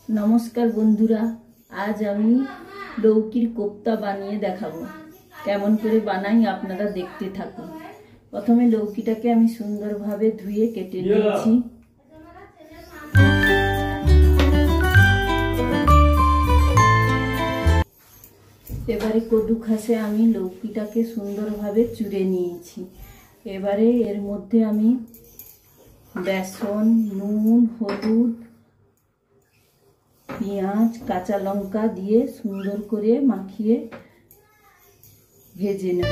नमस्कार बंधुरा आज आमी लौकिर कोफ्ता बानिये देखाबो केमन करे बानाई आपनारा देखते थाकुन। प्रथमे लौकिटाके आमी सुंदर भावे धुए केटे निয়েছি। एबारे कदु खासे आमी लौकिटाके सुंदर भावे चुरे निয়েছি। एबारे एर मध्य आमी बेसन नून हलुद पिंयाज काँचा लंका दिए सुंदर करे माखिए भेजे नेब।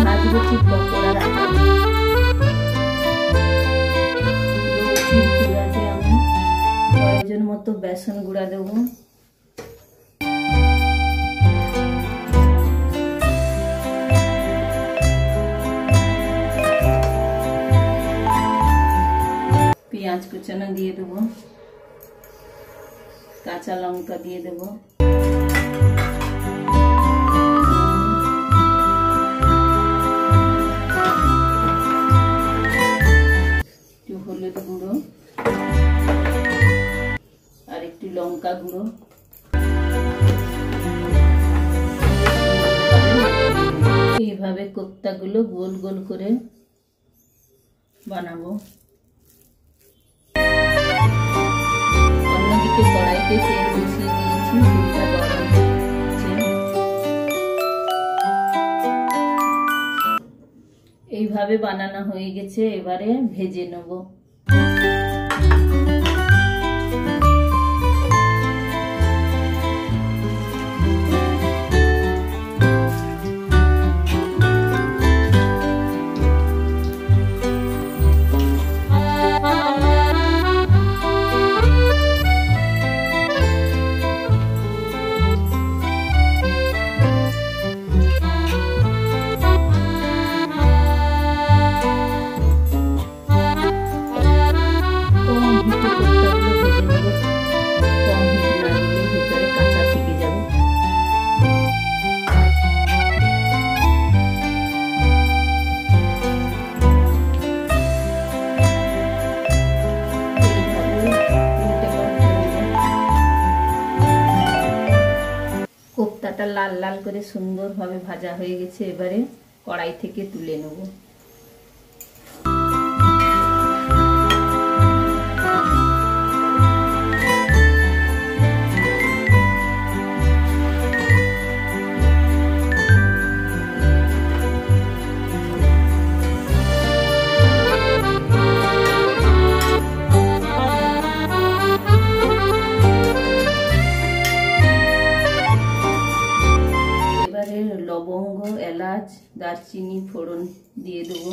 भाजबो ठीक पकोड़ार आकार। लौकिर गुड़ाते आमी प्रयोजन मतो बेसन गुड़ा देब। पिंयाज कुचानो दिए देव, काँचा लंका दिए देव, एकटू हलुद गुঁড়ো और एकटू लंका गुঁড়ো। এইভাবে কোফতাগুলো গোল গোল করে বানাবো। কড়াইতে তেল বসিয়ে দিয়েছি, তেলটা গরম হচ্ছে। এইভাবে বানানো হয়ে গেছে, এবারে ভেজে নেব। কোফতাটা লাল লাল করে সুন্দরভাবে ভাজা হয়ে গেছে, এবারে কড়াই থেকে তুলে নেব। लवंग एलाच दारचिनी फोड़न दिए देव।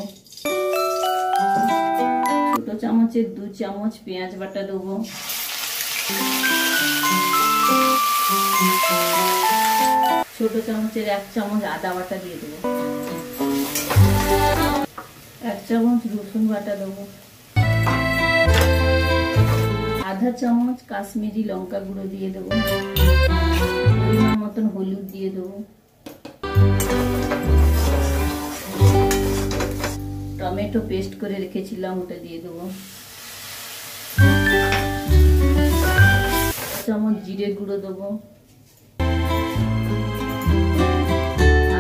छोटो चामचेर 2 चामच पेंयाज बाटा देव। छोटो चामचेर 1 चामच आदा बाटा दिए देव। 1 चामच रसुन बाटा देव। आधा चामच काश्मीरी लंका गुঁড়ো दिए देव। परिमाण मतन हलुद दिए देव। टमेटो पेस्ट करे रेखेছিলাম ওটা দিয়ে দেব। চামচ জিরে গুঁড়ো দেব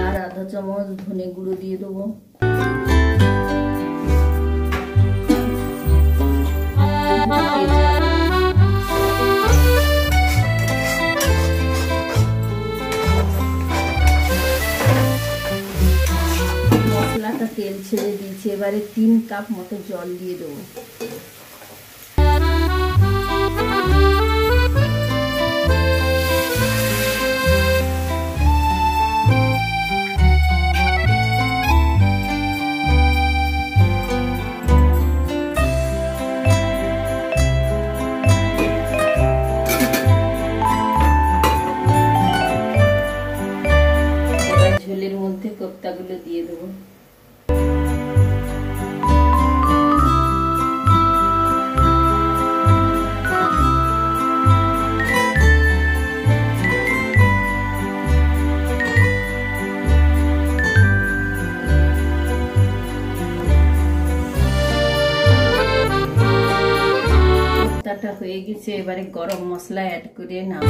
আর আধা চামচ ধনে গুঁড়ো দিয়ে দেব। মশলাটা তেল ছেড়ে দিয়েছে, এবারে 3 কাপ মতো জল দিয়ে দেব। এবার ঝোলের মধ্যে কোফতাগুলো দিয়ে দেব। কোপ্তাটা হয়ে গেছে, এবারে গরম মশলা অ্যাড করে নাও।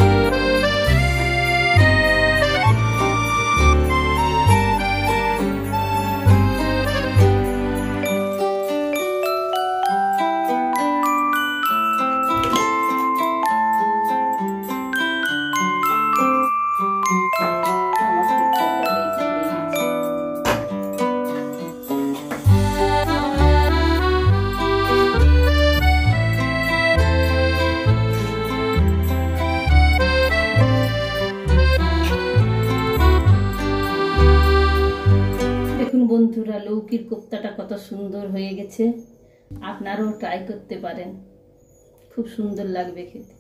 বন্ধুরা, লৌকির কোপ্তাটা কত সুন্দর হয়ে গেছে, আপনারাও ট্রাই করতে পারেন, খুব সুন্দর লাগবে খেতে।